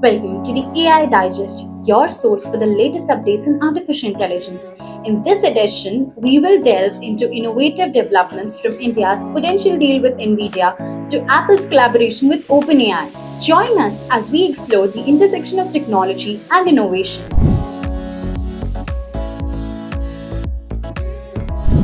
Welcome to the AI Digest, your source for the latest updates in artificial intelligence. In this edition, we will delve into innovative developments from India's potential deal with NVIDIA to Apple's collaboration with OpenAI. Join us as we explore the intersection of technology and innovation.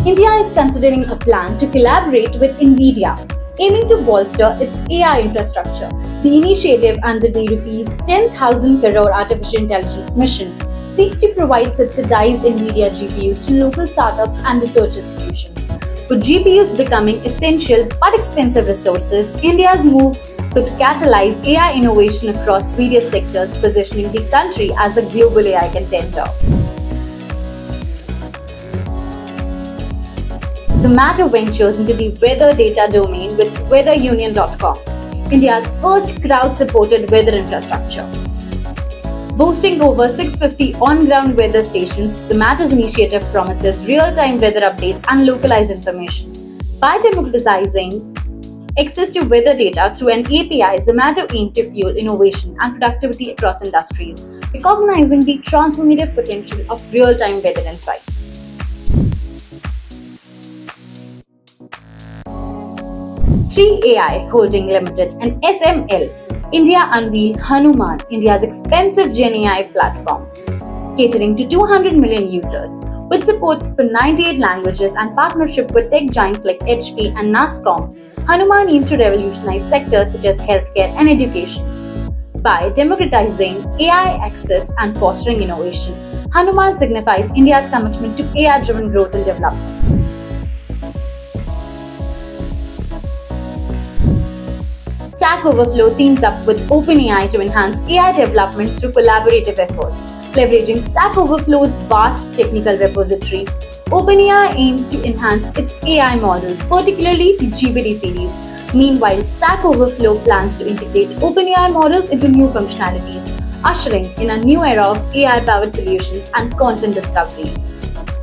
India is considering a plan to collaborate with NVIDIA, aiming to bolster its AI infrastructure. The initiative under the Rs 10,000 crore artificial intelligence mission seeks to provide subsidized NVIDIA GPUs to local startups and research institutions. With GPUs becoming essential but expensive resources, India's move could catalyze AI innovation across various sectors, positioning the country as a global AI contender. Zomato ventures into the weather data domain with weatherunion.com, India's first crowd-supported weather infrastructure. Boasting over 650 on-ground weather stations, Zomato's initiative promises real-time weather updates and localized information. By democratizing access to weather data through an API, Zomato aims to fuel innovation and productivity across industries, recognizing the transformative potential of real-time weather insights. 3AI Holding Limited and SML India unveiled Hanuman, India's expensive GenAI platform, catering to 200 million users. With support for 98 languages and partnership with tech giants like HP and NASCOM, Hanuman aims to revolutionize sectors such as healthcare and education. By democratizing AI access and fostering innovation, Hanuman signifies India's commitment to AI-driven growth and development. Stack Overflow teams up with OpenAI to enhance AI development through collaborative efforts. Leveraging Stack Overflow's vast technical repository, OpenAI aims to enhance its AI models, particularly the GPT series. Meanwhile, Stack Overflow plans to integrate OpenAI models into new functionalities, ushering in a new era of AI-powered solutions and content discovery.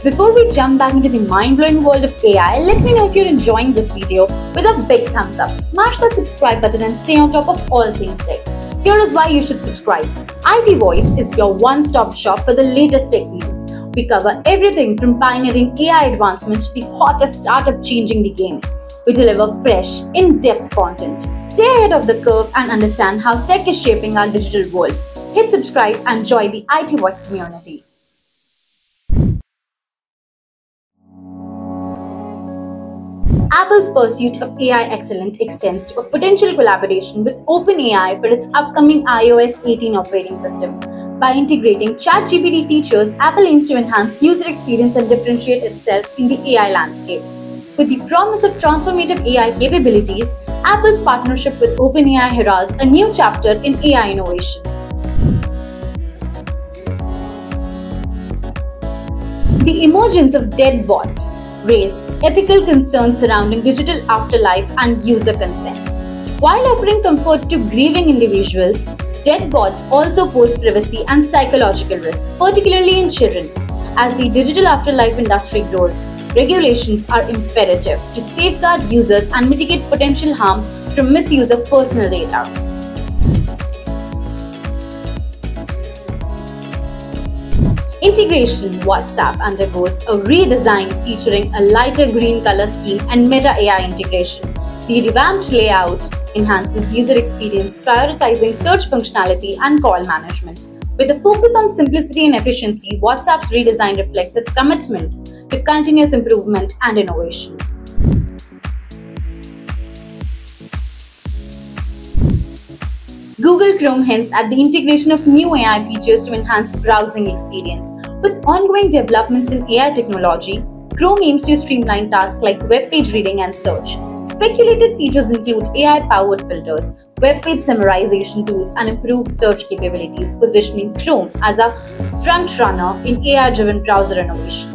Before we jump back into the mind-blowing world of AI, let me know if you're enjoying this video with a big thumbs up. Smash that subscribe button and stay on top of all things tech. Here is why you should subscribe. IT Voice is your one-stop shop for the latest tech news. We cover everything from pioneering AI advancements to the hottest startup changing the game. We deliver fresh, in-depth content. Stay ahead of the curve and understand how tech is shaping our digital world. Hit subscribe and join the IT Voice community. Apple's pursuit of AI excellence extends to a potential collaboration with OpenAI for its upcoming iOS 18 operating system. By integrating ChatGPT features, Apple aims to enhance user experience and differentiate itself in the AI landscape. With the promise of transformative AI capabilities, Apple's partnership with OpenAI heralds a new chapter in AI innovation. The emergence of dead bots raise ethical concerns surrounding digital afterlife and user consent. While offering comfort to grieving individuals, dead bots also pose privacy and psychological risk, particularly in children. As the digital afterlife industry grows, regulations are imperative to safeguard users and mitigate potential harm from misuse of personal data. Integration WhatsApp undergoes a redesign featuring a lighter green color scheme and Meta AI integration. The revamped layout enhances user experience, prioritizing search functionality and call management. With a focus on simplicity and efficiency, WhatsApp's redesign reflects its commitment to continuous improvement and innovation. Google Chrome hints at the integration of new AI features to enhance browsing experience. With ongoing developments in AI technology, Chrome aims to streamline tasks like web page reading and search. Speculated features include AI-powered filters, web page summarization tools, and improved search capabilities, positioning Chrome as a front-runner in AI-driven browser innovation.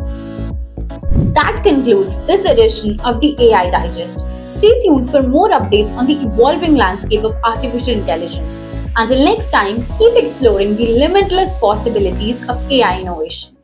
That concludes this edition of the AI Digest. Stay tuned for more updates on the evolving landscape of artificial intelligence. Until next time, keep exploring the limitless possibilities of AI innovation.